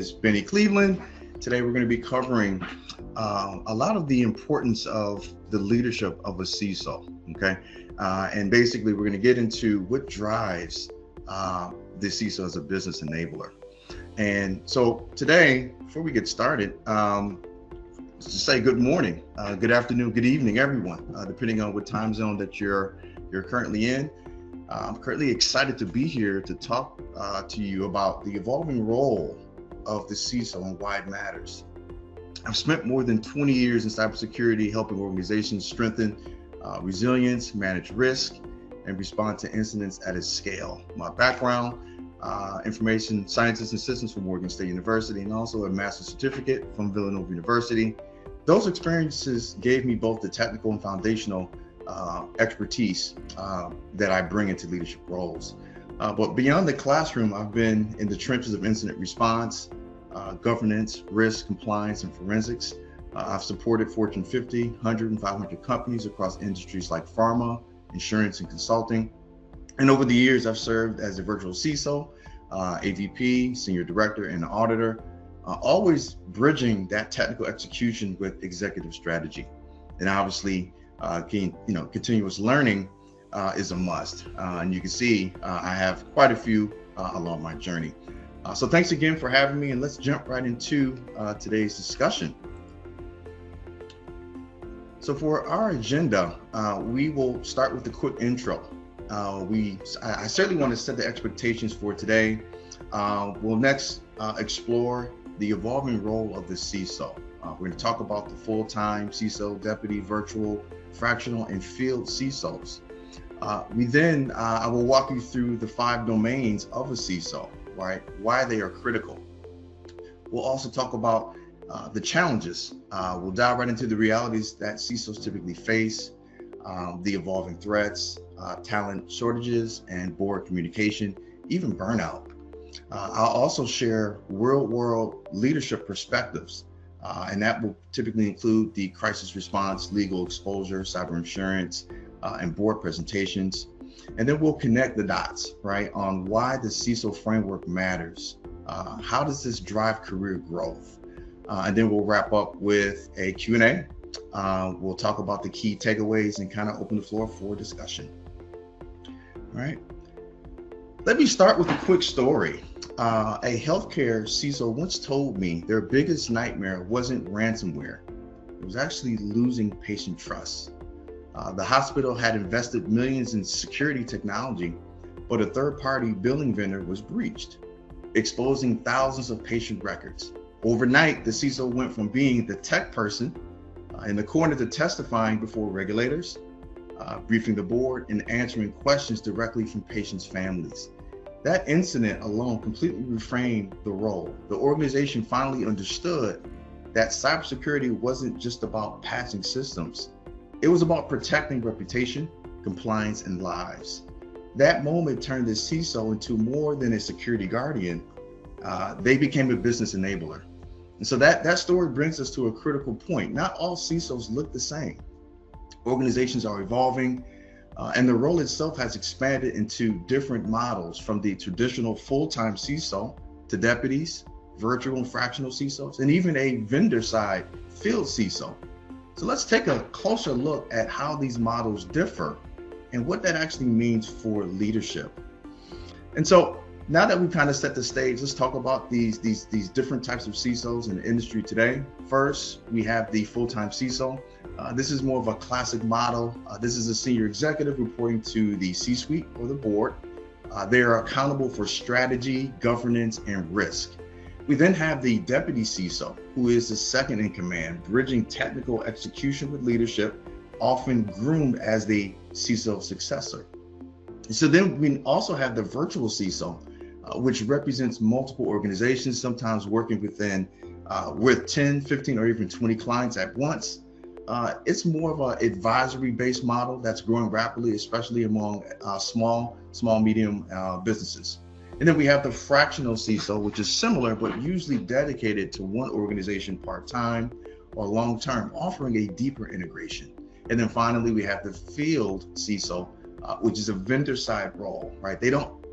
is Bennie Cleveland. Today we're going to be covering a lot of the importance of the leadership of a CISO, okay? And basically we're going to get into what drives the CISO as a business enabler. And so today, before we get started, let's just say good morning, good afternoon, good evening, everyone, depending on what time zone that you're currently in. I'm currently excited to be here to talk to you about the evolving role of the CISO and why it matters. I've spent more than 20 years in cybersecurity, helping organizations strengthen resilience, manage risk, and respond to incidents at a scale. My background, information scientist and systems from Morgan State University, and also a master's certificate from Villanova University. Those experiences gave me both the technical and foundational expertise that I bring into leadership roles. But beyond the classroom, I've been in the trenches of incident response, governance, risk, compliance, and forensics. I've supported Fortune 50, 100, and 500 companies across industries like pharma, insurance, and consulting. And over the years, I've served as a virtual CISO, AVP, senior director, and auditor, always bridging that technical execution with executive strategy. And obviously, continuous learning is a must. And you can see I have quite a few along my journey. So thanks again for having me, and let's jump right into today's discussion. So for our agenda, we will start with a quick intro. I certainly want to set the expectations for today. We'll next explore the evolving role of the CISO. We're going to talk about the full-time CISO, deputy, virtual, fractional, and field CISOs. I will walk you through the 5 domains of a CISO, right? Why they are critical. We'll also talk about the challenges. We'll dive right into the realities that CISOs typically face, the evolving threats, talent shortages, and board communication, even burnout. I'll also share real-world leadership perspectives. And that will typically include the crisis response, legal exposure, cyber insurance, and board presentations. And then we'll connect the dots, right, on why the CISO framework matters. How does this drive career growth? And then we'll wrap up with a Q&A. We'll talk about the key takeaways and kind of open the floor for discussion. All right. Let me start with a quick story. A healthcare CISO once told me their biggest nightmare wasn't ransomware. It was actually losing patient trust. The hospital had invested millions in security technology, but a third-party billing vendor was breached, exposing thousands of patient records. Overnight, the CISO went from being the tech person in the corner to testifying before regulators, briefing the board, and answering questions directly from patients' families. That incident alone completely reframed the role. The organization finally understood that cybersecurity wasn't just about patching systems. It was about protecting reputation, compliance, and lives. That moment turned the CISO into more than a security guardian. They became a business enabler. And so that story brings us to a critical point. Not all CISOs look the same. Organizations are evolving, and the role itself has expanded into different models, from the traditional full-time CISO to deputies, virtual and fractional CISOs, and even a vendor-side field CISO. So let's take a closer look at how these models differ and what that actually means for leadership. And so now that we've kind of set the stage, let's talk about these different types of CISOs in the industry today. First, we have the full-time CISO. This is more of a classic model. This is a senior executive reporting to the C-suite or the board. They are accountable for strategy, governance, and risk. We then have the deputy CISO, who is the second in command, bridging technical execution with leadership, often groomed as the CISO successor. So then we also have the virtual CISO, which represents multiple organizations, sometimes working with 10, 15, or even 20 clients at once. It's more of an advisory-based model that's growing rapidly, especially among small, medium businesses. And then we have the fractional CISO, which is similar, but usually dedicated to one organization part-time or long-term, offering a deeper integration. And then finally, we have the field CISO, which is a vendor-side role, right? They don't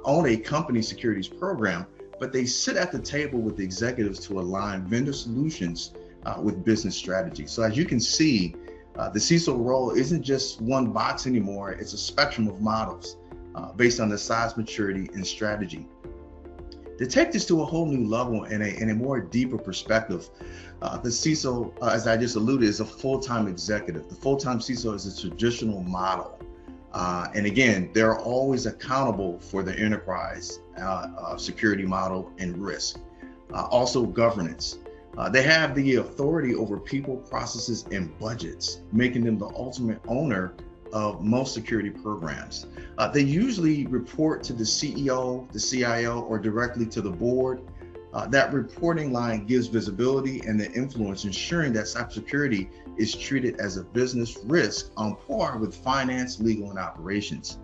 own a company securities program, but they sit at the table with the executives to align vendor solutions with business strategy. So as you can see, the CISO role isn't just one box anymore. It's a spectrum of models based on the size, maturity, and strategy. To take this to a whole new level and a more deeper perspective, the CISO, as I just alluded, is a full-time executive. The full-time CISO is a traditional model. And again, they're always accountable for the enterprise security model and risk. Also governance. They have the authority over people, processes, and budgets, making them the ultimate owner of most security programs. They usually report to the CEO, the CIO, or directly to the board. That reporting line gives visibility and the influence, ensuring that cybersecurity is treated as a business risk on par with finance, legal, and operations.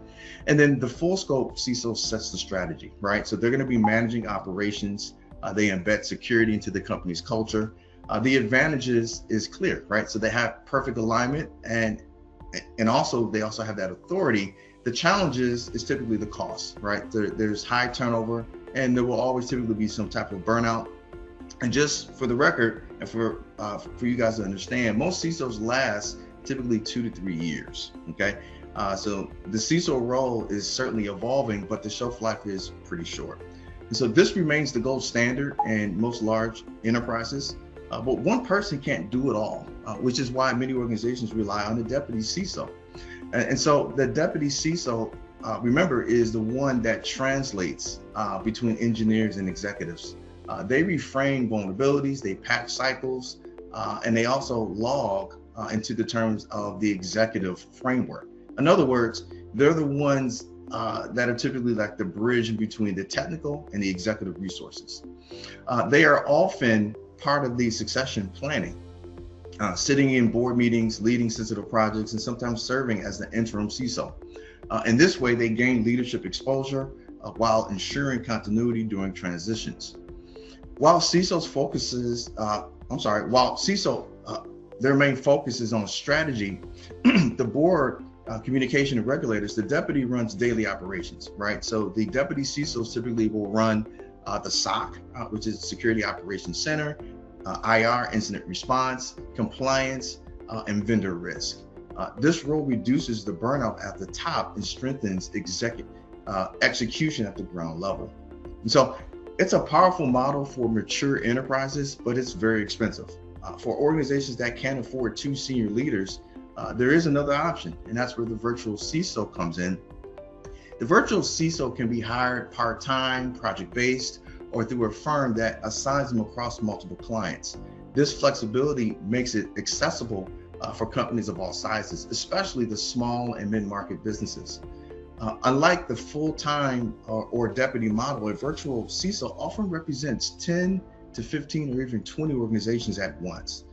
And then the full scope CISO sets the strategy, right? So they're going to be managing operations. They embed security into the company's culture. The advantages is clear, right? So they have perfect alignment, and also they also have that authority. The challenges is typically the cost, right? There's high turnover, and there will always typically be some type of burnout. And just for the record, and for you guys to understand, most CISOs last typically 2 to 3 years. Okay, so the CISO role is certainly evolving, but the shelf life is pretty short. And so this remains the gold standard in most large enterprises, but one person can't do it all, which is why many organizations rely on the deputy CISO. And so the deputy CISO, remember, is the one that translates between engineers and executives. They reframe vulnerabilities, they patch cycles, and they also log into the terms of the executive framework. In other words, they're the ones that are typically like the bridge between the technical and the executive resources. They are often part of the succession planning, sitting in board meetings, leading sensitive projects, and sometimes serving as the interim CISO. In this way, they gain leadership exposure while ensuring continuity during transitions. While CISO's their main focus is on strategy, the board, communication, and regulators, the deputy runs daily operations, right? So the deputy CISOs typically will run the SOC, which is Security Operations Center, IR, incident response, compliance, and vendor risk. This role reduces the burnout at the top and strengthens execution at the ground level. And so it's a powerful model for mature enterprises, but it's very expensive. For organizations that can't afford 2 senior leaders, there is another option, and that's where the virtual CISO comes in. The virtual CISO can be hired part-time, project-based, or through a firm that assigns them across multiple clients. This flexibility makes it accessible for companies of all sizes, especially the small and mid-market businesses. Unlike the full-time or deputy model, a virtual CISO often represents 10 to 15 or even 20 organizations at once.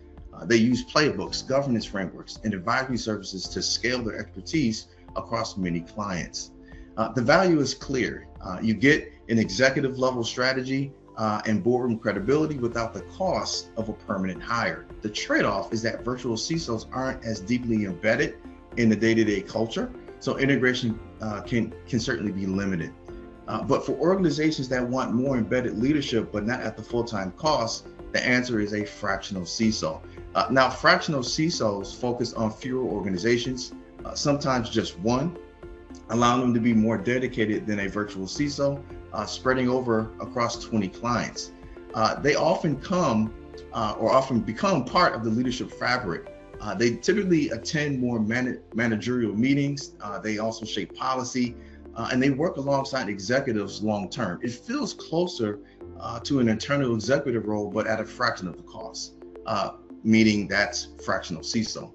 They use playbooks, governance frameworks, and advisory services to scale their expertise across many clients. The value is clear. You get an executive level strategy and boardroom credibility without the cost of a permanent hire. The trade-off is that virtual CISOs aren't as deeply embedded in the day-to-day culture, so integration can certainly be limited. But for organizations that want more embedded leadership, but not at the full-time cost, the answer is a fractional CISO. Now, fractional CISOs focus on fewer organizations, sometimes just one, allowing them to be more dedicated than a virtual CISO, spreading over across 20 clients. They often become part of the leadership fabric. They typically attend more managerial meetings. They also shape policy, and they work alongside executives long-term. It feels closer to an internal executive role, but at a fraction of the cost, meaning that's fractional CISO.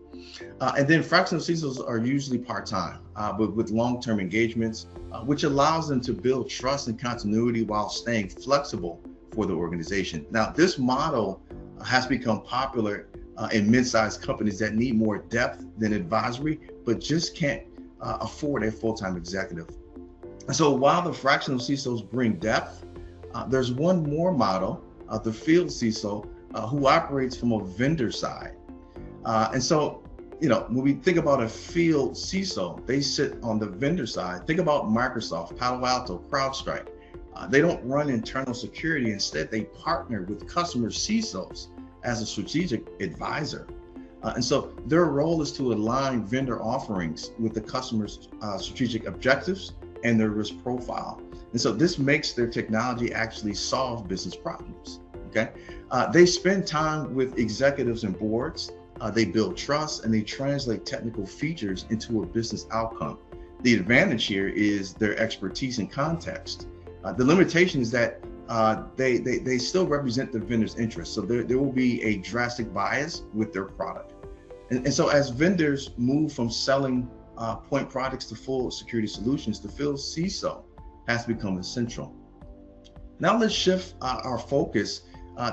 And then fractional CISOs are usually part-time, but with long-term engagements, which allows them to build trust and continuity while staying flexible for the organization. Now, this model has become popular in mid-sized companies that need more depth than advisory, but just can't afford a full-time executive. And so while the fractional CISOs bring depth, there's one more model, the field CISO, who operates from a vendor side. And so, when we think about a field CISO, they sit on the vendor side. Think about Microsoft, Palo Alto, CrowdStrike. They don't run internal security. Instead, they partner with customer CISOs as a strategic advisor. And so their role is to align vendor offerings with the customer's strategic objectives and their risk profile. And so this makes their technology actually solve business problems. Okay. They spend time with executives and boards. They build trust and they translate technical features into a business outcome. The advantage here is their expertise and context. The limitation is that they still represent the vendor's interests. So there will be a drastic bias with their product. And so as vendors move from selling point products to full security solutions, the field CISO has become essential. Now let's shift our focus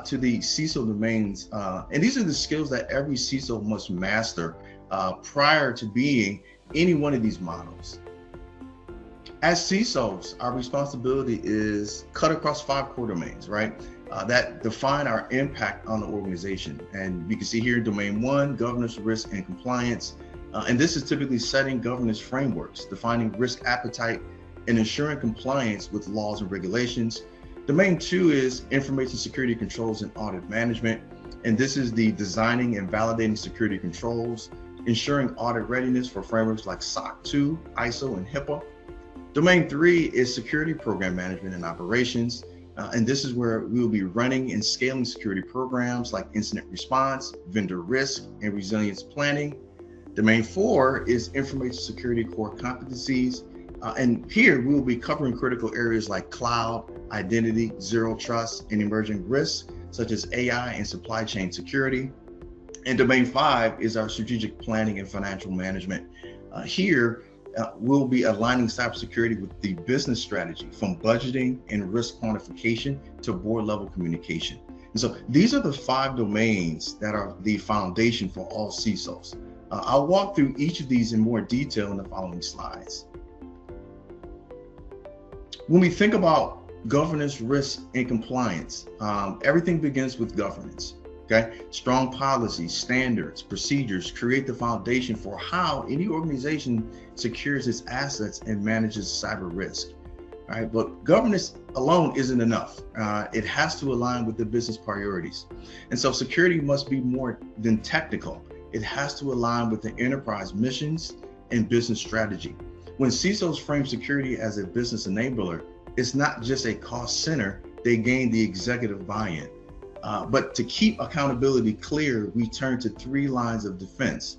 to the CISO domains. And these are the skills that every CISO must master prior to being any one of these models. As CISOs, our responsibility is cut across 5 core domains, right? That define our impact on the organization. And you can see here domain 1, governance, risk, and compliance. And this is typically setting governance frameworks, defining risk appetite, and ensuring compliance with laws and regulations. Domain 2 is information security controls and audit management. And this is the designing and validating security controls, ensuring audit readiness for frameworks like SOC 2, ISO, and HIPAA. Domain 3 is security program management and operations. And this is where we will be running and scaling security programs like incident response, vendor risk, and resilience planning. Domain 4 is information security core competencies. And here we will be covering critical areas like cloud, identity, zero trust, and emerging risks such as AI and supply chain security. And domain 5 is our strategic planning and financial management. Here, we'll be aligning cybersecurity with the business strategy, from budgeting and risk quantification to board level communication. And so these are the 5 domains that are the foundation for all CISOs. I'll walk through each of these in more detail in the following slides. When we think about governance, risk, and compliance, everything begins with governance. Okay, strong policies, standards, procedures create the foundation for how any organization secures its assets and manages cyber risk. All right, but governance alone isn't enough. It has to align with the business priorities. And so security must be more than technical. It has to align with the enterprise missions and business strategy. When CISOs frame security as a business enabler, it's not just a cost center, they gain the executive buy-in. But to keep accountability clear, we turn to 3 lines of defense.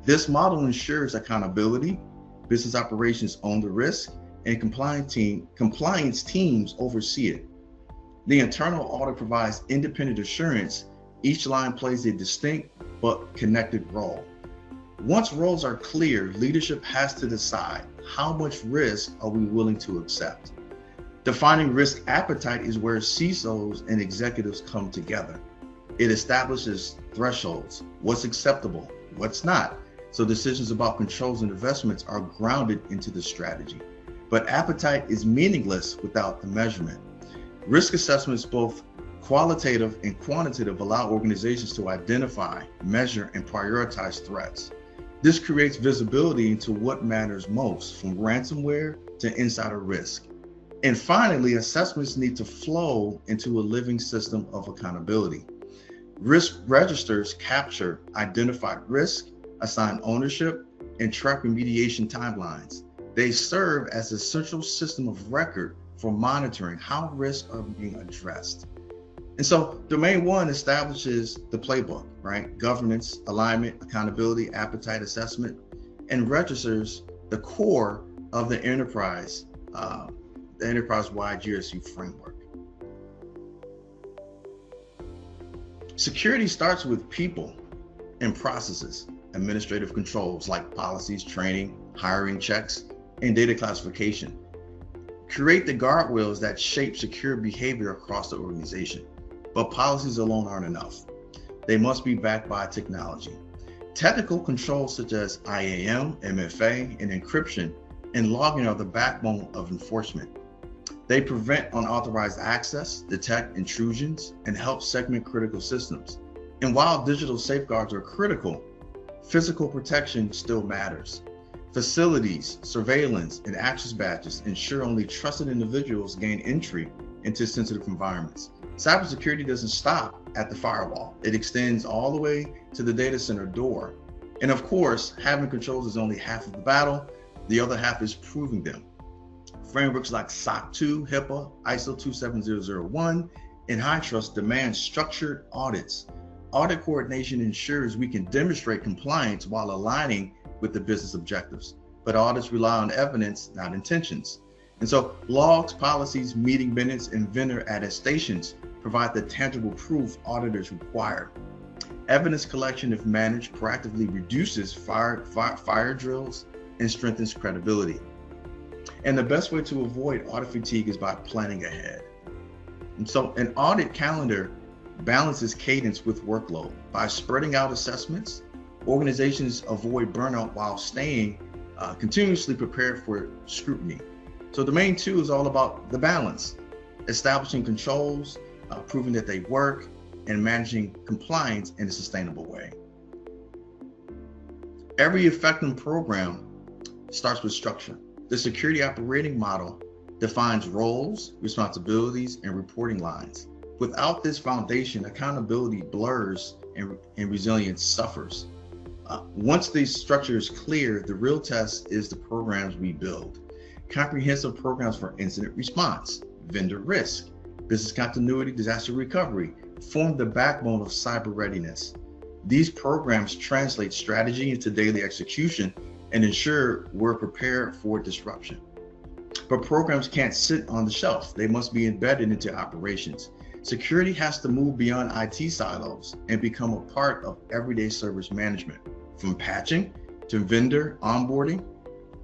This model ensures accountability, business operations own the risk, and compliance teams oversee it. The internal audit provides independent assurance. Each line plays a distinct but connected role. Once roles are clear, leadership has to decide how much risk are we willing to accept. Defining risk appetite is where CISOs and executives come together. It establishes thresholds, what's acceptable, what's not, so decisions about controls and investments are grounded into the strategy. But appetite is meaningless without the measurement. Risk assessments, both qualitative and quantitative, allow organizations to identify, measure, and prioritize threats. This creates visibility into what matters most, from ransomware to insider risk. And finally, assessments need to flow into a living system of accountability. Risk registers capture identified risk, assign ownership, and track remediation timelines. They serve as a central system of record for monitoring how risks are being addressed. And so domain 1 establishes the playbook, right? Governance, alignment, accountability, appetite assessment, and registers the core of the enterprise-wide GRC framework. Security starts with people and processes, administrative controls like policies, training, hiring checks, and data classification. Create the guardrails that shape secure behavior across the organization. But policies alone aren't enough. They must be backed by technology. Technical controls such as IAM, MFA, and encryption and logging are the backbone of enforcement. They prevent unauthorized access, detect intrusions, and help segment critical systems. And while digital safeguards are critical, physical protection still matters. Facilities, surveillance, and access badges ensure only trusted individuals gain entry into sensitive environments. Cybersecurity doesn't stop at the firewall. It extends all the way to the data center door. And of course, having controls is only half of the battle. The other half is proving them. Frameworks like SOC 2, HIPAA, ISO 27001, and HITRUST demand structured audits. Audit coordination ensures we can demonstrate compliance while aligning with the business objectives. But audits rely on evidence, not intentions. And so logs, policies, meeting minutes, and vendor attestations provide the tangible proof auditors require. Evidence collection, if managed proactively, reduces fire drills and strengthens credibility. And the best way to avoid audit fatigue is by planning ahead. And so an audit calendar balances cadence with workload. By spreading out assessments, organizations avoid burnout while staying continuously prepared for scrutiny. So domain 2 is all about the balance, establishing controls, proving that they work, and managing compliance in a sustainable way. Every effective program starts with structure. The security operating model defines roles, responsibilities, and reporting lines. Without this foundation, accountability blurs and resilience suffers. Once the structure is clear, the real test is the programs we build. Comprehensive programs for incident response, vendor risk, business continuity, disaster recovery form the backbone of cyber readiness. These programs translate strategy into daily execution and ensure we're prepared for disruption. But programs can't sit on the shelf. They must be embedded into operations. Security has to move beyond IT silos and become a part of everyday service management, from patching to vendor onboarding,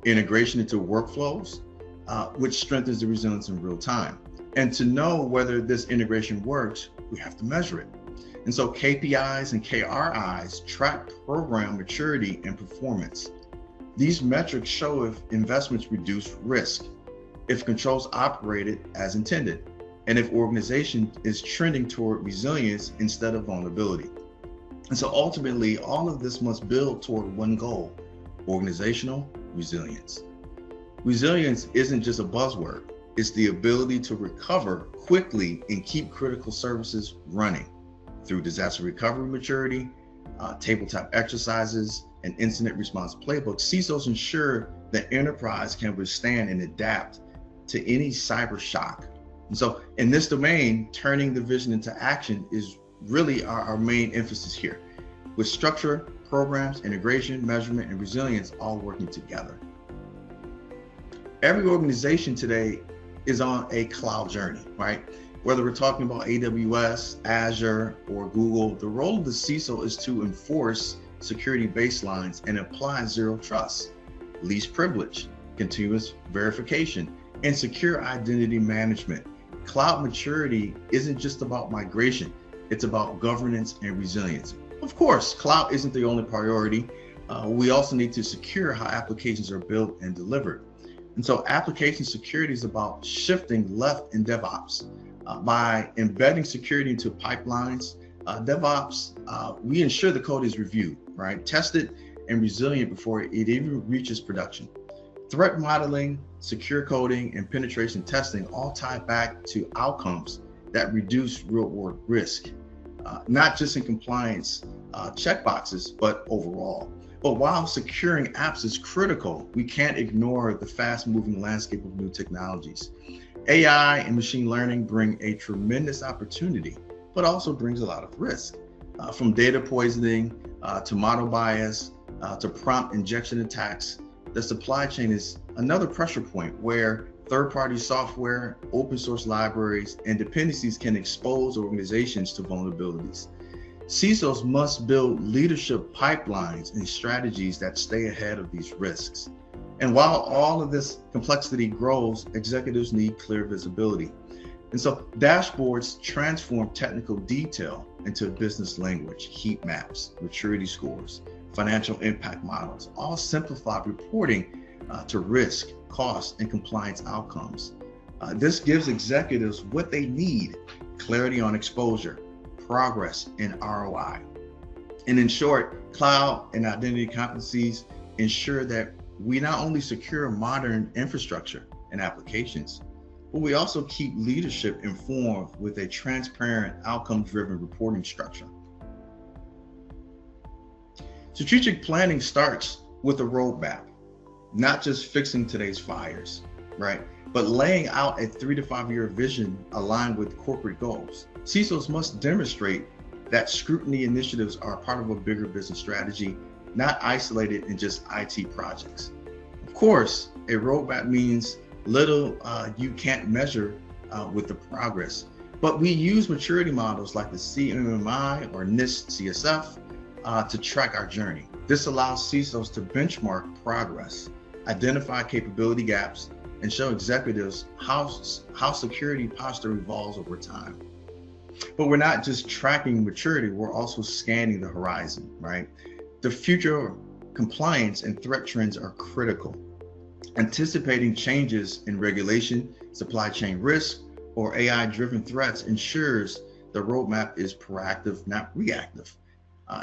integration into workflows, which strengthens the resilience in real time. And to know whether this integration works, we have to measure it. And so KPIs and KRIs track program maturity and performance. These metrics show if investments reduce risk, if controls operated as intended, and if organization is trending toward resilience instead of vulnerability. And so ultimately, all of this must build toward one goal: organizational resilience. Resilience isn't just a buzzword. It's the ability to recover quickly and keep critical services running. Through disaster recovery maturity, tabletop exercises, and incident response playbooks, CISOs ensure that enterprise can withstand and adapt to any cyber shock. And so in this domain, turning the vision into action is really our main emphasis here, with structure, programs, integration, measurement, and resilience all working together. Every organization today is on a cloud journey, right? Whether we're talking about AWS, Azure, or Google, the role of the CISO is to enforce security baselines and apply zero trust, least privilege, continuous verification, and secure identity management. Cloud maturity isn't just about migration, it's about governance and resilience. Of course, cloud isn't the only priority. We also need to secure how applications are built and delivered. And so application security is about shifting left in DevOps. By embedding security into pipelines, DevOps, we ensure the code is reviewed, right? Tested and resilient before it even reaches production. Threat modeling, secure coding, and penetration testing all tie back to outcomes that reduce real-world risk, not just in compliance checkboxes, but overall. But while securing apps is critical, we can't ignore the fast-moving landscape of new technologies. AI and machine learning bring a tremendous opportunity, but also brings a lot of risk. From data poisoning to model bias to prompt injection attacks, the supply chain is another pressure point where third-party software, open source libraries, and dependencies can expose organizations to vulnerabilities. CISOs must build leadership pipelines and strategies that stay ahead of these risks. And while all of this complexity grows, executives need clear visibility. And so dashboards transform technical detail into business language. Heat maps, maturity scores, financial impact models, all simplify reporting to risk, cost, and compliance outcomes. This gives executives what they need: clarity on exposure, progress, and ROI. And in short, cloud and identity competencies ensure that we not only secure modern infrastructure and applications, but we also keep leadership informed with a transparent, outcome-driven reporting structure. Strategic planning starts with a roadmap, not just fixing today's fires, right? But laying out a 3 to 5 year vision aligned with corporate goals. CISOs must demonstrate that scrutiny initiatives are part of a bigger business strategy, not isolated in just IT projects. Of course, a roadmap means little you can't measure with the progress, but we use maturity models like the CMMI or NIST CSF to track our journey. This allows CISOs to benchmark progress, identify capability gaps, and show executives how security posture evolves over time. But we're not just tracking maturity, we're also scanning the horizon, right? The future compliance and threat trends are critical. Anticipating changes in regulation, supply chain risk, or AI-driven threats ensures the roadmap is proactive, not reactive.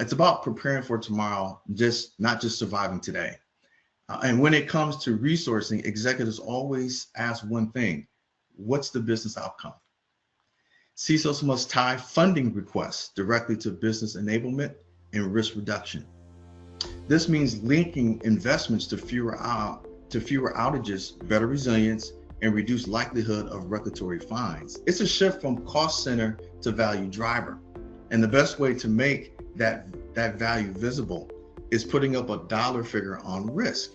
It's about preparing for tomorrow, not just surviving today. And when it comes to resourcing, executives always ask one thing: what's the business outcome? CISOs must tie funding requests directly to business enablement and risk reduction. This means linking investments to fewer outages, better resilience, and reduced likelihood of regulatory fines. It's a shift from cost center to value driver. And the best way to make that value visible is putting up a dollar figure on risk.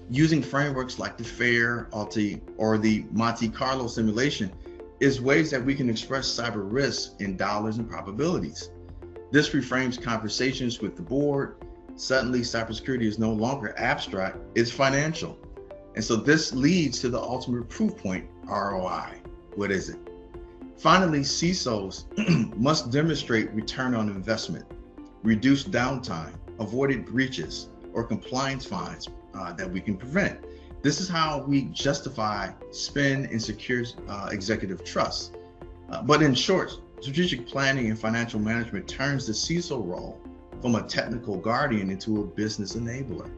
Using frameworks like the FAIR or the Monte Carlo simulation is ways that we can express cyber risk in dollars and probabilities. This reframes conversations with the board. Suddenly, cybersecurity is no longer abstract, it's financial. And so this leads to the ultimate proof point, ROI. What is it? Finally, CISOs must demonstrate return on investment, reduced downtime, avoided breaches, or compliance fines that we can prevent. This is how we justify spend and secure executive trust. But in short, strategic planning and financial management turns the CISO role from a technical guardian into a business enabler,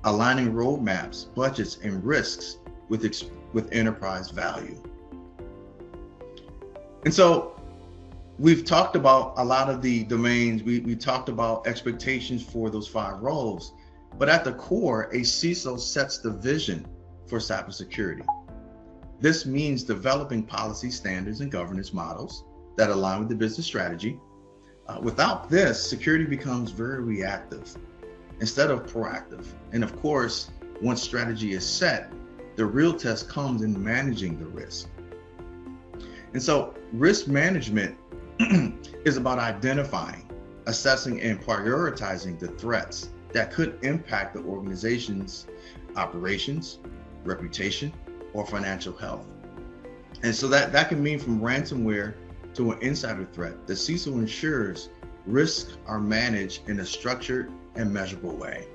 aligning roadmaps, budgets, and risks with enterprise value. And so we've talked about a lot of the domains. We talked about expectations for those 5 roles, but at the core, a CISO sets the vision for cybersecurity. This means developing policy standards and governance models that align with the business strategy. Without this, security becomes very reactive instead of proactive. And of course, once strategy is set, the real test comes in managing the risk. And so risk management is about identifying, assessing, and prioritizing the threats that could impact the organization's operations, reputation, or financial health. And so that can mean from ransomware to an insider threat. The CISO ensures risks are managed in a structured and measurable way.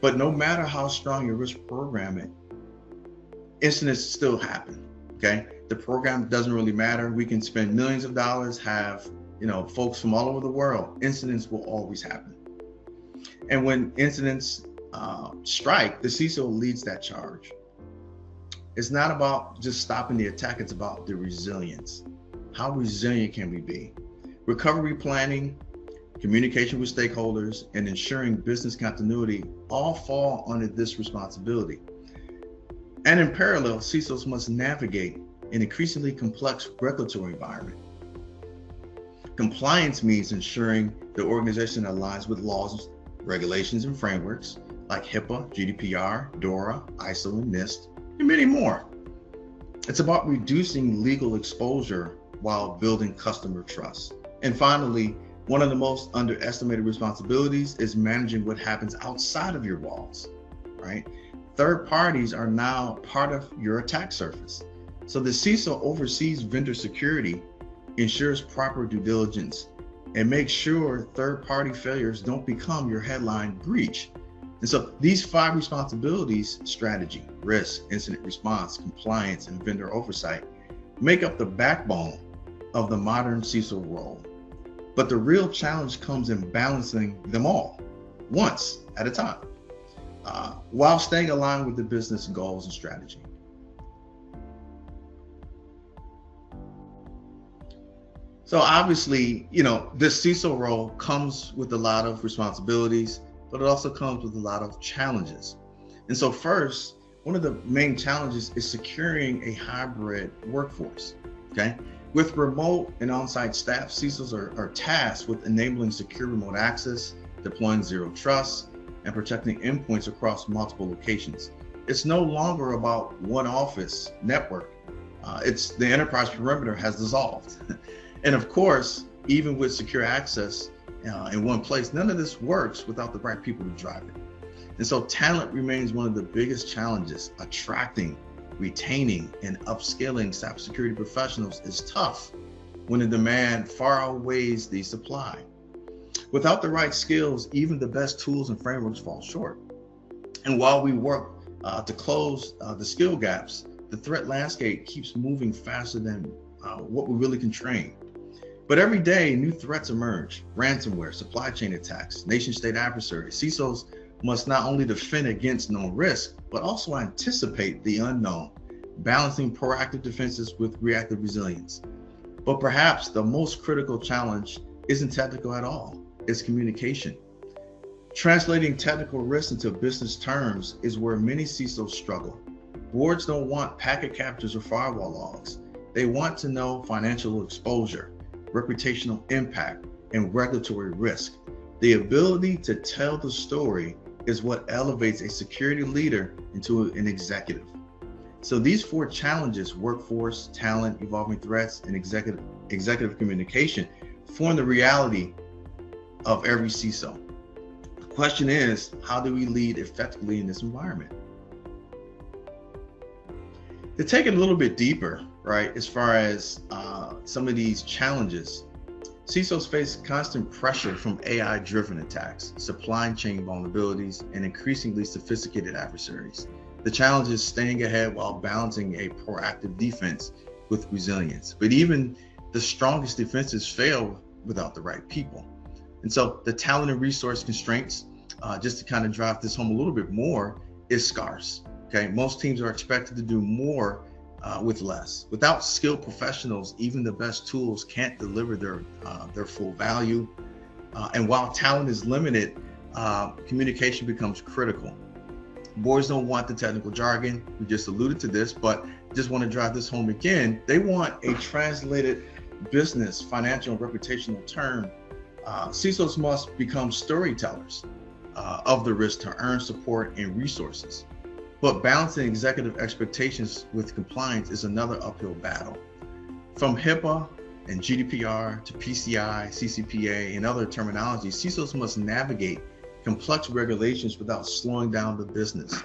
But no matter how strong your risk programming, incidents still happen, okay? The program doesn't really matter. We can spend millions of dollars, have folks from all over the world. Incidents will always happen. And when incidents strike, the CISO leads that charge. It's not about just stopping the attack, it's about the resilience. How resilient can we be? Recovery planning, communication with stakeholders, and ensuring business continuity all fall under this responsibility. And in parallel, CISOs must navigate an increasingly complex regulatory environment. Compliance means ensuring the organization aligns with laws, regulations, and frameworks like HIPAA, GDPR, DORA, ISO, and NIST, and many more. It's about reducing legal exposure while building customer trust. And finally, one of the most underestimated responsibilities is managing what happens outside of your walls, right? Third parties are now part of your attack surface. So the CISO oversees vendor security, ensures proper due diligence, and makes sure third-party failures don't become your headline breach. And so these 5 responsibilities, strategy, risk, incident response, compliance, and vendor oversight, make up the backbone of the modern CISO role. But the real challenge comes in balancing them all, once at a time. while staying aligned with the business goals and strategy. So obviously, this CISO role comes with a lot of responsibilities, but it also comes with a lot of challenges. And so first, one of the main challenges is securing a hybrid workforce, okay? With remote and on-site staff, CISOs are tasked with enabling secure remote access, deploying zero trust, and protecting endpoints across multiple locations. It's no longer about one office network. It's the enterprise perimeter has dissolved. And of course, even with secure access in one place, none of this works without the right people to drive it. And so talent remains one of the biggest challenges. Attracting, retaining, and upskilling cybersecurity professionals is tough when the demand far outweighs the supply. Without the right skills, even the best tools and frameworks fall short. And while we work to close the skill gaps, the threat landscape keeps moving faster than what we really can train. But every day, new threats emerge: ransomware, supply chain attacks, nation-state adversaries. CISOs must not only defend against known risk, but also anticipate the unknown, balancing proactive defenses with reactive resilience. But perhaps the most critical challenge isn't technical at all, it's communication. Translating technical risks into business terms is where many CISOs struggle. Boards don't want packet captures or firewall logs. They want to know financial exposure, reputational impact, and regulatory risk. The ability to tell the story is what elevates a security leader into an executive. So these four challenges: workforce, talent, evolving threats, and executive communication, form the reality of every CISO. The question is, how do we lead effectively in this environment? To take it a little bit deeper, right, as far as some of these challenges, CISOs face constant pressure from AI-driven attacks, supply chain vulnerabilities, and increasingly sophisticated adversaries. The challenge is staying ahead while balancing a proactive defense with resilience. But even the strongest defenses fail without the right people. And so the talent and resource constraints, just to kind of drive this home a little bit more, is scarce. Okay, most teams are expected to do more with less. Without skilled professionals, even the best tools can't deliver their full value. And while talent is limited, communication becomes critical. Boards don't want the technical jargon. We just alluded to this, but just want to drive this home again. They want a translated business, financial, and reputational term. CISOs must become storytellers of the risk to earn support and resources. But balancing executive expectations with compliance is another uphill battle. From HIPAA and GDPR to PCI, CCPA, and other terminologies, CISOs must navigate complex regulations without slowing down the business.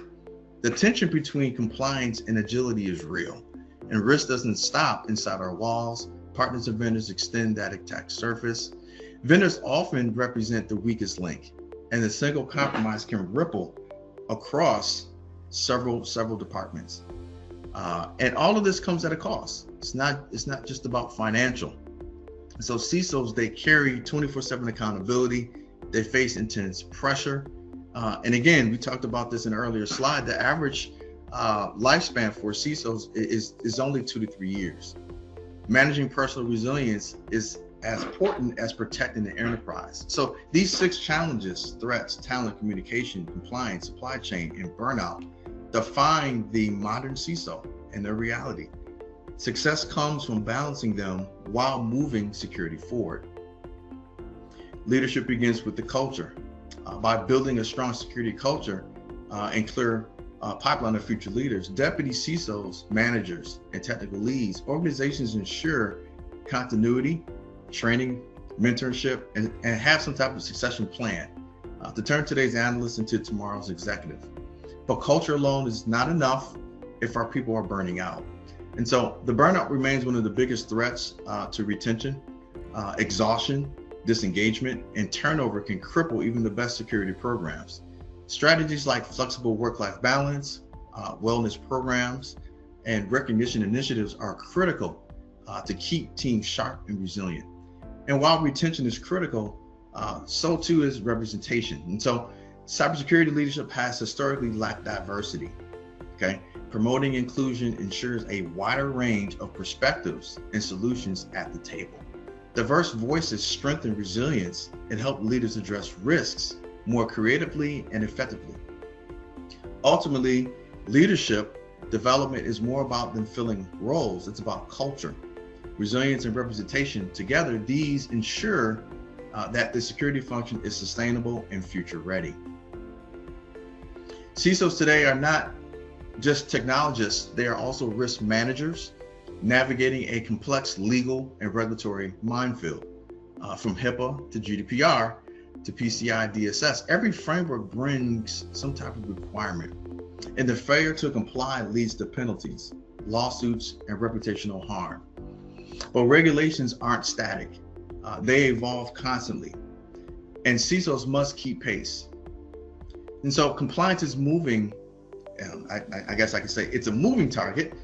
The tension between compliance and agility is real, and risk doesn't stop inside our walls. Partners and vendors extend that attack surface. Vendors often represent the weakest link, and a single compromise can ripple across several departments. And all of this comes at a cost. It's not just about financial. So CISOs, they carry 24/7 accountability. They face intense pressure. And again, we talked about this in an earlier slide. The average lifespan for CISOs is only 2 to 3 years. Managing personal resilience is as important as protecting the enterprise. So these 6 challenges: threats, talent, communication, compliance, supply chain, and burnout, define the modern CISO and their reality. Success comes from balancing them while moving security forward. Leadership begins with the culture. By building a strong security culture and clear pipeline of future leaders, deputy CISOs, managers, and technical leads, organizations ensure continuity, training, mentorship, and have some type of succession plan to turn today's analysts into tomorrow's executive. But culture alone is not enough if our people are burning out. And so the burnout remains one of the biggest threats to retention. Exhaustion, disengagement, and turnover can cripple even the best security programs. Strategies like flexible work-life balance, wellness programs, and recognition initiatives are critical to keep teams sharp and resilient. And while retention is critical, so too is representation. And so Cybersecurity leadership has historically lacked diversity. Okay, promoting inclusion ensures a wider range of perspectives and solutions at the table. Diverse voices strengthen resilience and help leaders address risks more creatively and effectively. Ultimately, leadership development is more about than filling roles. It's about culture, resilience, and representation. Together, these ensure that the security function is sustainable and future ready. CISOs today are not just technologists, they are also risk managers, navigating a complex legal and regulatory minefield. From HIPAA to GDPR to PCI DSS, every framework brings some type of requirement, and the failure to comply leads to penalties, lawsuits, and reputational harm. But regulations aren't static. They evolve constantly, and CISOs must keep pace. And so compliance is moving, I guess I could say it's a moving target.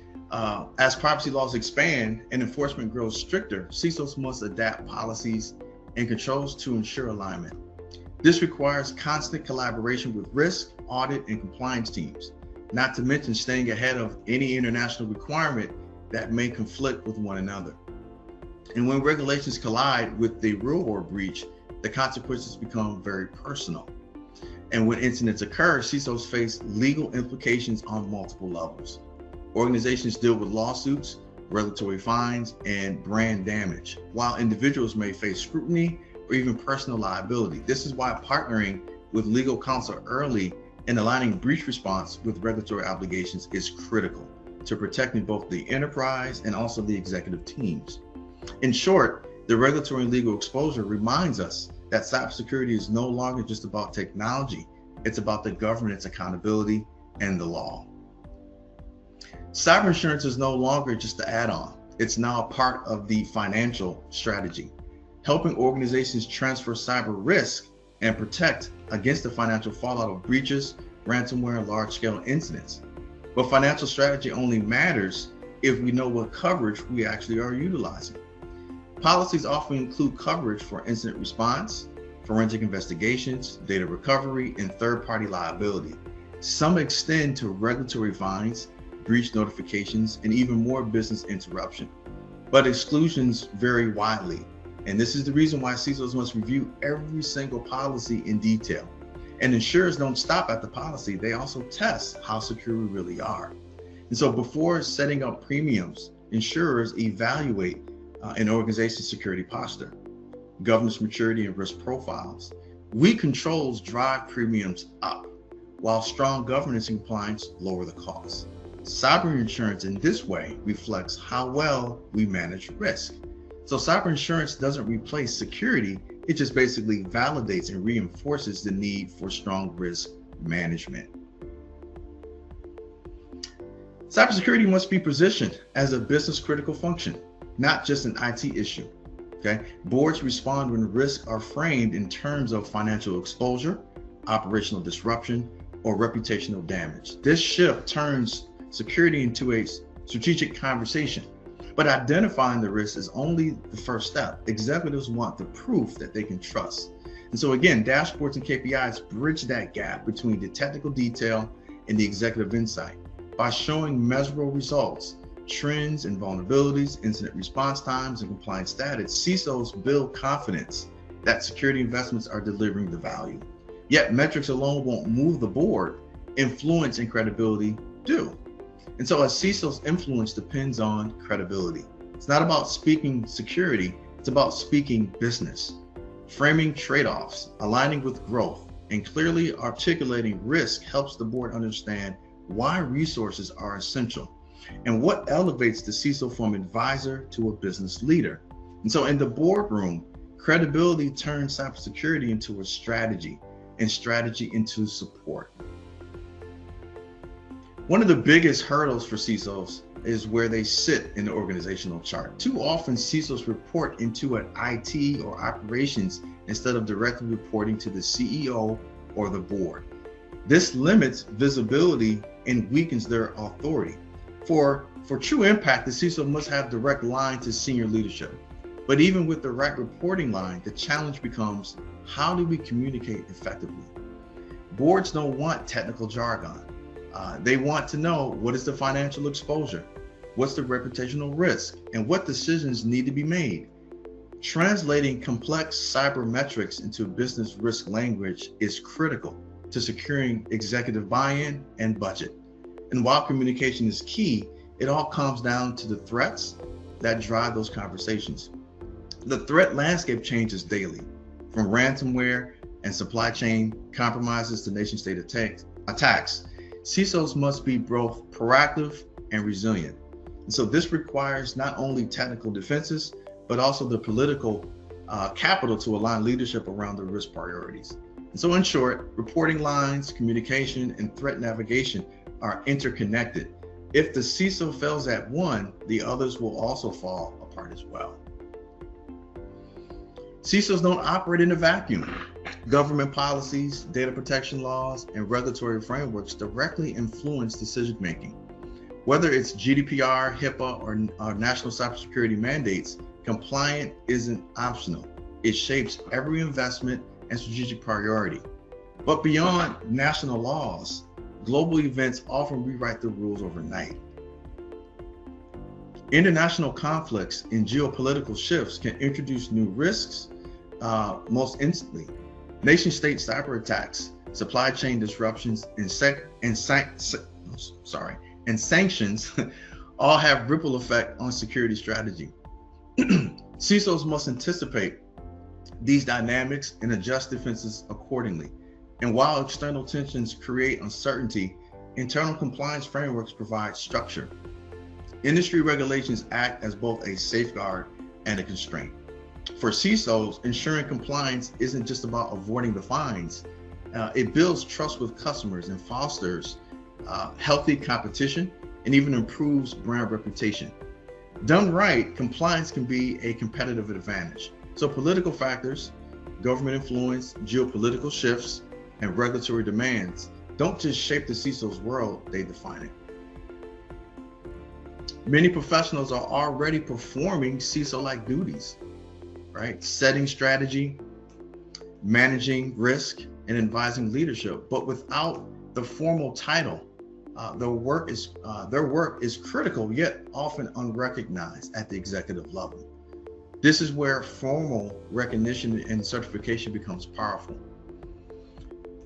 As privacy laws expand and enforcement grows stricter, CISOs must adapt policies and controls to ensure alignment. This requires constant collaboration with risk, audit, and compliance teams, not to mention staying ahead of any international requirement that may conflict with one another. And when regulations collide with the real-world breach, the consequences become very personal. And when incidents occur, CISOs face legal implications on multiple levels. Organizations deal with lawsuits, regulatory fines, and brand damage, while individuals may face scrutiny or even personal liability. This is why partnering with legal counsel early and aligning breach response with regulatory obligations is critical to protecting both the enterprise and also the executive teams. In short, the regulatory and legal exposure reminds us that cybersecurity is no longer just about technology. It's about the governance, accountability, and the law. Cyber insurance is no longer just an add-on. It's now a part of the financial strategy, helping organizations transfer cyber risk and protect against the financial fallout of breaches, ransomware, and large-scale incidents. But financial strategy only matters if we know what coverage we actually are utilizing. Policies often include coverage for incident response, forensic investigations, data recovery, and third-party liability. Some extend to regulatory fines, breach notifications, and even more business interruption. But exclusions vary widely. And this is the reason why CISOs must review every single policy in detail. And insurers don't stop at the policy, they also test how secure we really are. And so before setting up premiums, insurers evaluate an organization's security posture, governance maturity, and risk profiles. Weak controls drive premiums up, while strong governance and compliance lower the cost. Cyber insurance in this way reflects how well we manage risk. So cyber insurance doesn't replace security, it just basically validates and reinforces the need for strong risk management. Cybersecurity must be positioned as a business critical function, not just an IT issue. Okay, boards respond when risks are framed in terms of financial exposure, operational disruption, or reputational damage. This shift turns security into a strategic conversation, but identifying the risk is only the first step. Executives want the proof that they can trust. And so again, dashboards and KPIs bridge that gap between the technical detail and the executive insight. By showing measurable results, trends and vulnerabilities, incident response times, and compliance status, CISOs build confidence that security investments are delivering the value. Yet metrics alone won't move the board. Influence and credibility do. And so a CISO's influence depends on credibility. It's not about speaking security, it's about speaking business. Framing trade-offs, aligning with growth, and clearly articulating risk helps the board understand why resources are essential and what elevates the CISO from advisor to a business leader. And so in the boardroom, credibility turns cybersecurity into a strategy and strategy into support. One of the biggest hurdles for CISOs is where they sit in the organizational chart. Too often CISOs report into an IT or operations instead of directly reporting to the CEO or the board. This limits visibility and weakens their authority. For true impact, the CISO must have direct line to senior leadership. But even with the right reporting line, the challenge becomes, how do we communicate effectively? Boards don't want technical jargon. They want to know, what is the financial exposure? What's the reputational risk? And what decisions need to be made? Translating complex cyber metrics into business risk language is critical to securing executive buy-in and budget. And while communication is key, it all comes down to the threats that drive those conversations. The threat landscape changes daily, from ransomware and supply chain compromises to nation state attacks. CISOs must be both proactive and resilient. And so this requires not only technical defenses, but also the political capital to align leadership around the risk priorities. And so in short, reporting lines, communication, and threat navigation are interconnected. If the CISO fails at one, the others will also fall apart as well. CISOs don't operate in a vacuum. Government policies, data protection laws, and regulatory frameworks directly influence decision-making. Whether it's GDPR, HIPAA, or national cybersecurity mandates, compliance isn't optional. It shapes every investment and strategic priority. But beyond national laws, global events often rewrite the rules overnight. International conflicts and geopolitical shifts can introduce new risks most instantly. Nation-state cyber attacks, supply chain disruptions, and sanctions all have ripple effect on security strategy. CISOs must anticipate these dynamics and adjust defenses accordingly. And while external tensions create uncertainty, internal compliance frameworks provide structure. Industry regulations act as both a safeguard and a constraint. For CISOs, ensuring compliance isn't just about avoiding the fines. It builds trust with customers and fosters healthy competition and even improves brand reputation. Done right, compliance can be a competitive advantage. So political factors, government influence, geopolitical shifts, and regulatory demands don't just shape the CISO's world, they define it. Many professionals are already performing CISO-like duties, right? Setting strategy, managing risk, and advising leadership, but without the formal title. Their work is critical, yet often unrecognized at the executive level. This is where formal recognition and certification becomes powerful.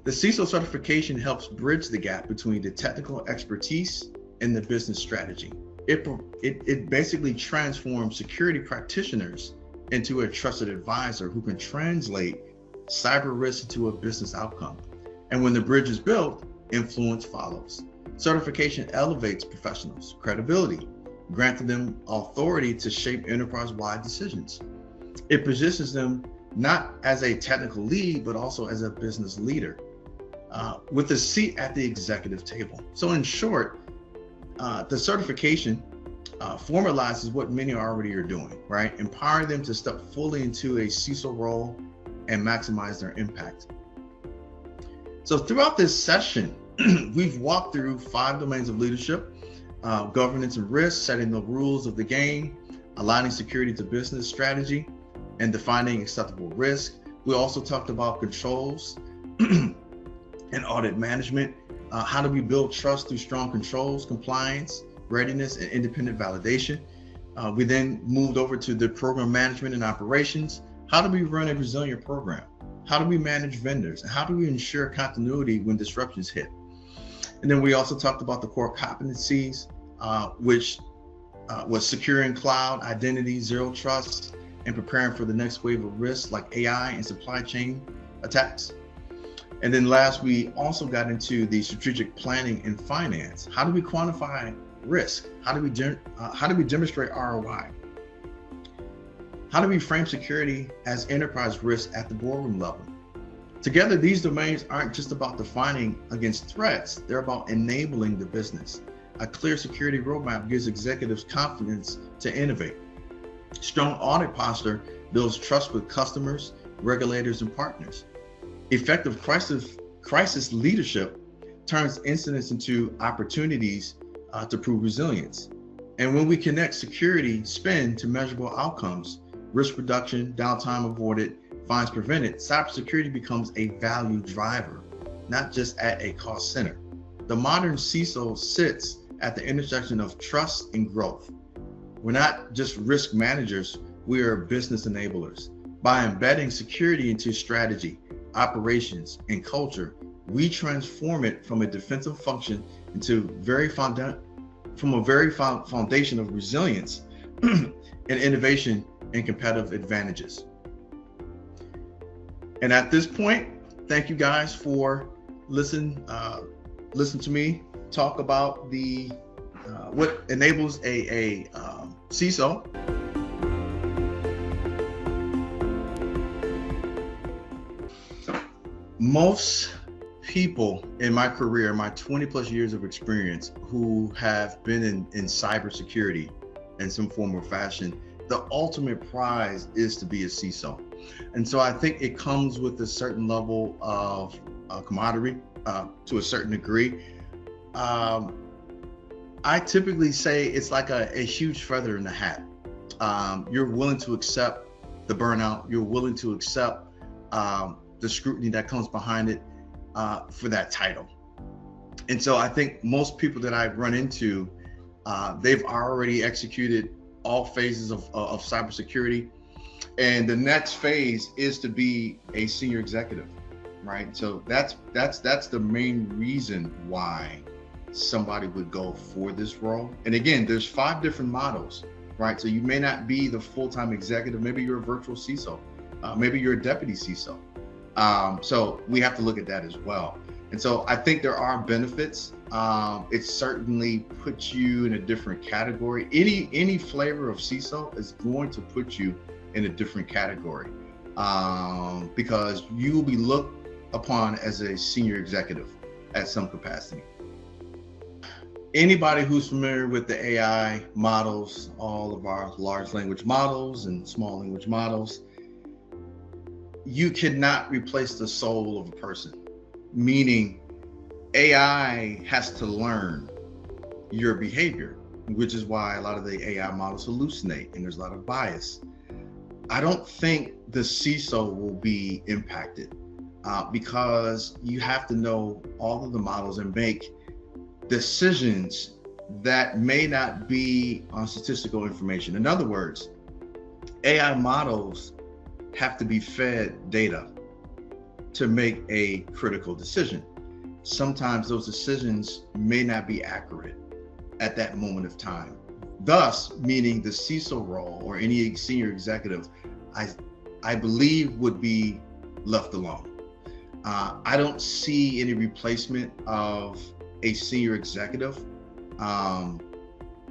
The CISO certification helps bridge the gap between the technical expertise and the business strategy. It basically transforms security practitioners into a trusted advisor who can translate cyber risk into a business outcome. And when the bridge is built, influence follows. Certification elevates professionals' credibility, granting them authority to shape enterprise-wide decisions. It positions them not as a technical lead, but also as a business leader, with a seat at the executive table. So in short, the certification formalizes what many already are doing, right? Empowering them to step fully into a CISO role and maximize their impact. So throughout this session, we've walked through 5 domains of leadership: governance and risk, setting the rules of the game, aligning security to business strategy, and defining acceptable risk. We also talked about controls and audit management. How do we build trust through strong controls, compliance, readiness, and independent validation? We then moved over to the program management and operations. How do we run a resilient program? How do we manage vendors? And how do we ensure continuity when disruptions hit? And then we also talked about the core competencies, which was securing cloud, identity, zero trust, and preparing for the next wave of risks like AI and supply chain attacks. And then last, we also got into the strategic planning and finance. How do we quantify risk? How do we demonstrate ROI? How do we frame security as enterprise risk at the boardroom level? Together, these domains aren't just about defining against threats, they're about enabling the business. A clear security roadmap gives executives confidence to innovate. Strong audit posture builds trust with customers, regulators, and partners. Effective crisis leadership turns incidents into opportunities to prove resilience. And when we connect security spend to measurable outcomes, risk reduction, downtime avoided, fines prevented, cybersecurity becomes a value driver, not just at a cost center. The modern CISO sits at the intersection of trust and growth. We're not just risk managers, we are business enablers. By embedding security into strategy, operations, and culture, we transform it from a defensive function into from a very foundation of resilience and innovation and competitive advantages. And at this point, thank you guys for listen to me talk about the what enables a CISO. Most people in my career, my 20 plus years of experience, who have been in cybersecurity in some form or fashion, the ultimate prize is to be a CISO. And so I think it comes with a certain level of camaraderie to a certain degree. I typically say it's like a huge feather in the hat. You're willing to accept the burnout. You're willing to accept the scrutiny that comes behind it for that title. And so I think most people that I've run into, they've already executed all phases of cybersecurity. And the next phase is to be a senior executive, right? So that's the main reason why somebody would go for this role. And again, there's 5 different models, right? So you may not be the full-time executive. Maybe you're a virtual CISO. Maybe you're a deputy CISO. So we have to look at that as well. And so I think there are benefits. It certainly puts you in a different category. Any flavor of CISO is going to put you in a different category because you will be looked upon as a senior executive at some capacity. Anybody who's familiar with the AI models, all of our large language models and small language models, you cannot replace the soul of a person, meaning AI has to learn your behavior, which is why a lot of the AI models hallucinate and there's a lot of bias. I don't think the CISO will be impacted because you have to know all of the models and make decisions that may not be on statistical information. In other words, AI models have to be fed data to make a critical decision. Sometimes those decisions may not be accurate at that moment of time. Thus, meaning the CISO role or any senior executive, I believe would be left alone. I don't see any replacement of a senior executive. And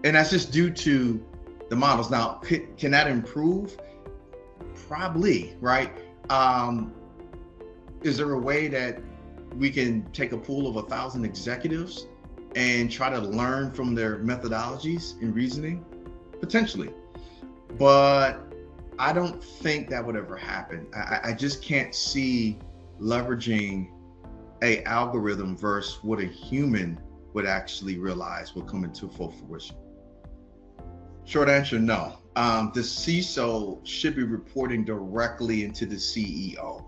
that's just due to the models. Now, can that improve? Probably, right? Is there a way that we can take a pool of 1,000 executives and try to learn from their methodologies and reasoning? Potentially. But I don't think that would ever happen. I just can't see leveraging a algorithm versus what a human would actually realize will come into full fruition. Short answer, no. The CISO should be reporting directly into the CEO.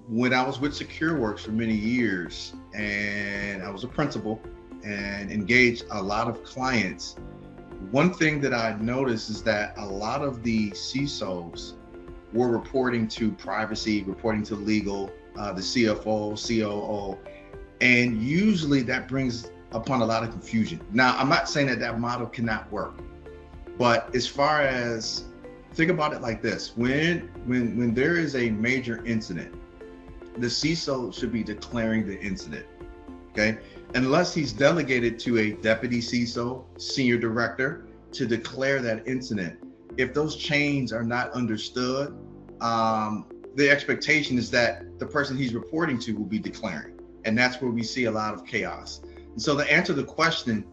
When I was with SecureWorks for many years, and I was a principal and engaged a lot of clients, one thing that I noticed is that a lot of the CISOs were reporting to privacy, reporting to legal, the CFO, COO, and usually that brings upon a lot of confusion. Now, I'm not saying that model cannot work, but as far as, think about it like this, when there is a major incident, the CISO should be declaring the incident, okay? Unless he's delegated to a deputy CISO, senior director, to declare that incident. If those chains are not understood, the expectation is that the person he's reporting to will be declaring. And that's where we see a lot of chaos. And so to answer the question,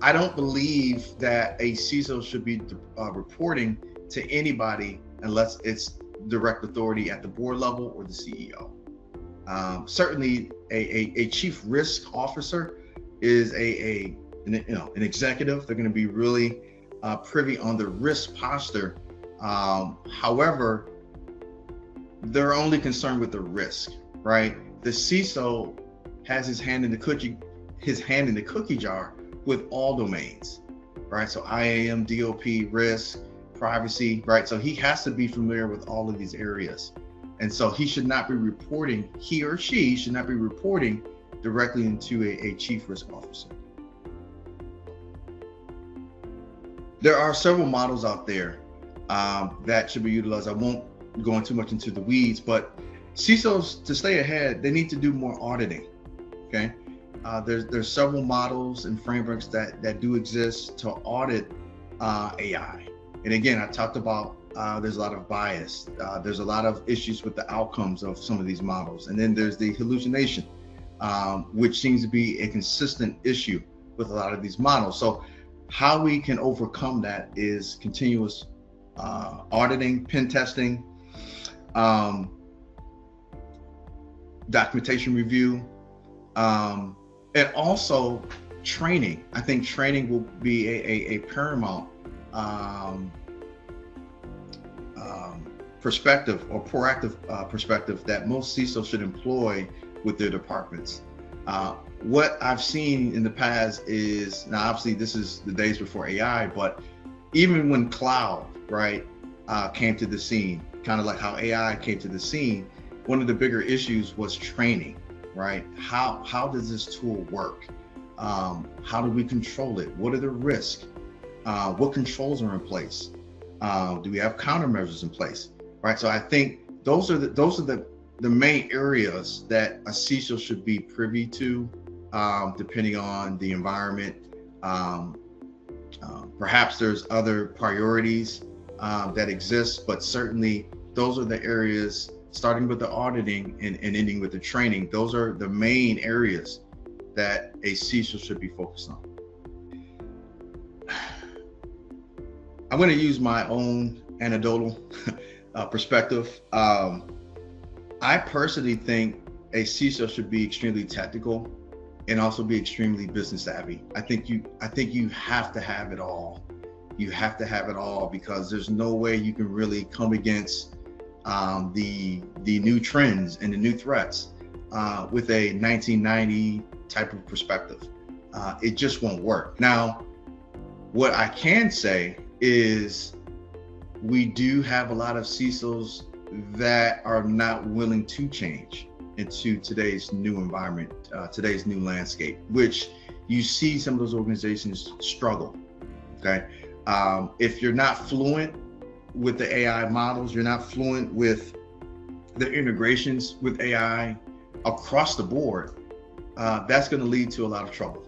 I don't believe that a CISO should be reporting to anybody unless it's direct authority at the board level or the CEO. Certainly a chief risk officer is an executive. They're going to be really privy on the risk posture. However, they're only concerned with the risk, right? the CISO has his hand in the cookie jar with all domains, right? So IAM, DOP, risk, privacy, right? So he has to be familiar with all of these areas. And so he should not be reporting, he or she should not be reporting directly into a chief risk officer. There are several models out there that should be utilized. I won't go into much into the weeds, but CISOs, to stay ahead, they need to do more auditing, okay? There's several models and frameworks that do exist to audit AI. And again, I talked about there's a lot of bias. There's a lot of issues with the outcomes of some of these models. And then there's the hallucination, which seems to be a consistent issue with a lot of these models. So how we can overcome that is continuous auditing, pen testing, documentation review, and also training. I think training will be a paramount perspective or proactive perspective that most CISOs should employ with their departments. What I've seen in the past is, now obviously this is the days before AI, but even when cloud, right, came to the scene, kind of like how AI came to the scene, one of the bigger issues was training, right? How does this tool work? How do we control it? What are the risks? What controls are in place? Do we have countermeasures in place, right? So I think those are the main areas that a CISO should be privy to, depending on the environment. Perhaps there's other priorities that exist, but certainly those are the areas, starting with the auditing and ending with the training. Those are the main areas that a CISO should be focused on. I'm going to use my own anecdotal perspective. I personally think a CISO should be extremely technical and also be extremely business savvy. I think you have to have it all. You have to have it all, because there's no way you can really come against the new trends and the new threats with a 1990 type of perspective. It just won't work. Now, what I can say is we do have a lot of CISOs that are not willing to change into today's new environment, today's new landscape, which you see some of those organizations struggle, okay? If you're not fluent with the AI models, you're not fluent with the integrations with AI across the board, that's gonna lead to a lot of trouble.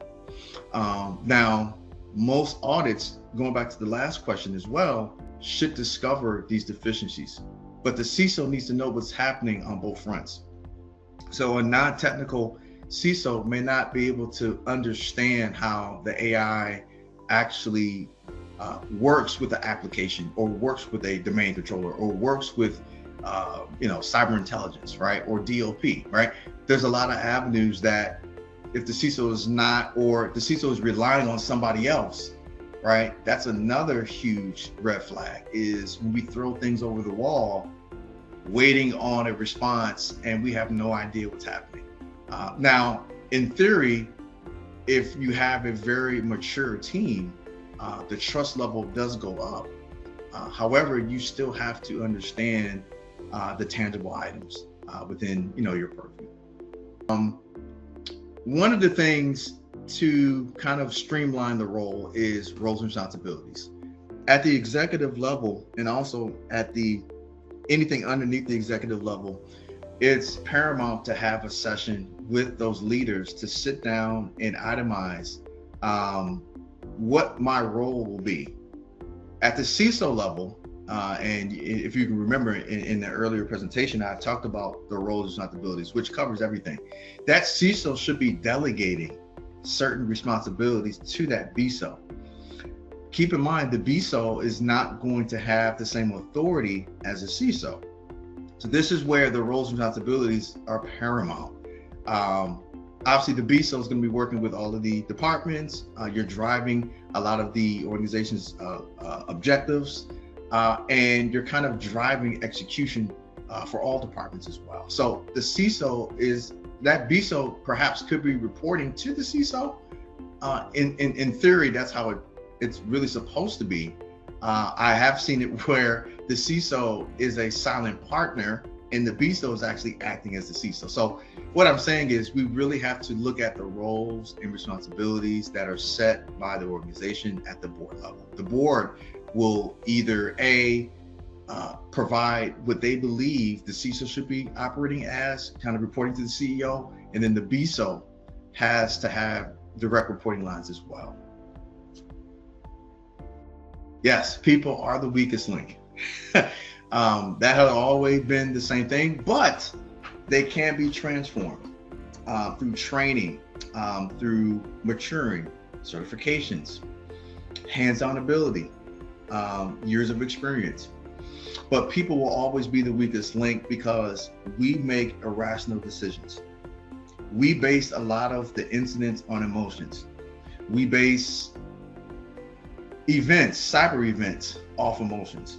Now, most audits, going back to the last question as well, should discover these deficiencies, but the CISO needs to know what's happening on both fronts. So a non-technical CISO may not be able to understand how the AI actually works with the application, or works with a domain controller, or works with cyber intelligence, right, or DOP, right? There's a lot of avenues that if the CISO is not, or the CISO is relying on somebody else, right, that's another huge red flag, is when we throw things over the wall waiting on a response and we have no idea what's happening. Now, in theory, if you have a very mature team, the trust level does go up. However, you still have to understand the tangible items within your purview. One of the things to kind of streamline the role is roles and responsibilities. At the executive level, and also at anything underneath the executive level, it's paramount to have a session with those leaders to sit down and itemize what my role will be. At the CISO level, and if you can remember in the earlier presentation, I talked about the roles and responsibilities, which covers everything. That CISO should be delegating certain responsibilities to that BISO. Keep in mind, the BISO is not going to have the same authority as a CISO. So this is where the roles and responsibilities are paramount. Obviously, the BISO is going to be working with all of the departments. You're driving a lot of the organization's objectives, and you're kind of driving execution for all departments as well. So the CISO is that BISO perhaps could be reporting to the CISO. In theory, that's how it's really supposed to be. I have seen it where the CISO is a silent partner and the BISO is actually acting as the CISO. So what I'm saying is we really have to look at the roles and responsibilities that are set by the organization at the board level. The board will either provide what they believe the CISO should be operating as, kind of reporting to the CEO, and then the BISO has to have direct reporting lines as well. Yes, people are the weakest link. That has always been the same thing, but they can be transformed through training, through maturing, certifications, hands-on ability, years of experience. But people will always be the weakest link because we make irrational decisions. We base a lot of the incidents on emotions. We base events, cyber events, off emotions.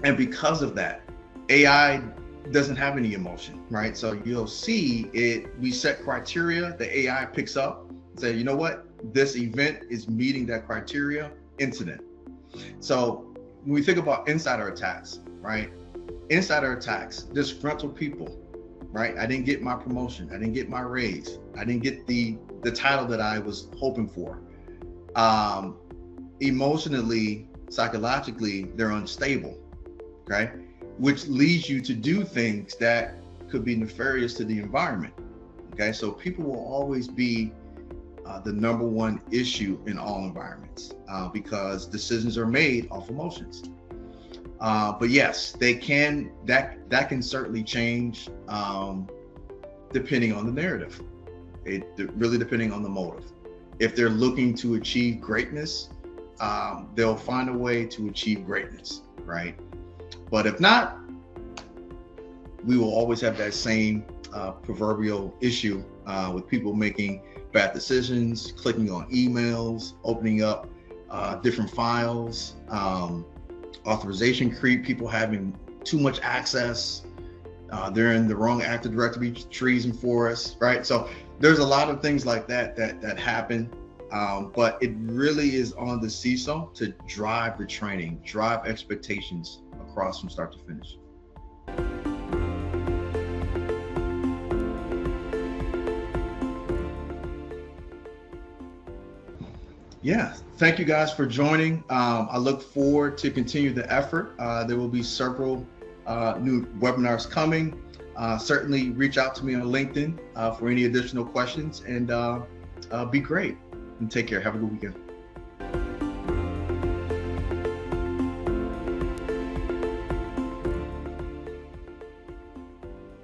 And because of that, AI doesn't have any emotion, right? So you'll see it, we set criteria, the AI picks up and say, you know what, this event is meeting that criteria, incident. So when we think about insider attacks, right? Insider attacks, disgruntled people, right? I didn't get my promotion. I didn't get my raise. I didn't get the title that I was hoping for. Emotionally, psychologically, they're unstable, okay? Which leads you to do things that could be nefarious to the environment, okay? So people will always be the number one issue in all environments because decisions are made off emotions. But yes, they can, that can certainly change depending on the narrative. Really depending on the motive. If they're looking to achieve greatness, they'll find a way to achieve greatness, right? But if not, we will always have that same proverbial issue with people making bad decisions, clicking on emails, opening up different files, authorization creep, people having too much access, they're in the wrong Active Directory trees and forests, right? So there's a lot of things like that happen, but it really is on the CISO to drive the training, drive expectations across from start to finish. Yeah, thank you guys for joining. I look forward to continue the effort. There will be several new webinars coming. Certainly reach out to me on LinkedIn for any additional questions, and be great and take care. Have a good weekend.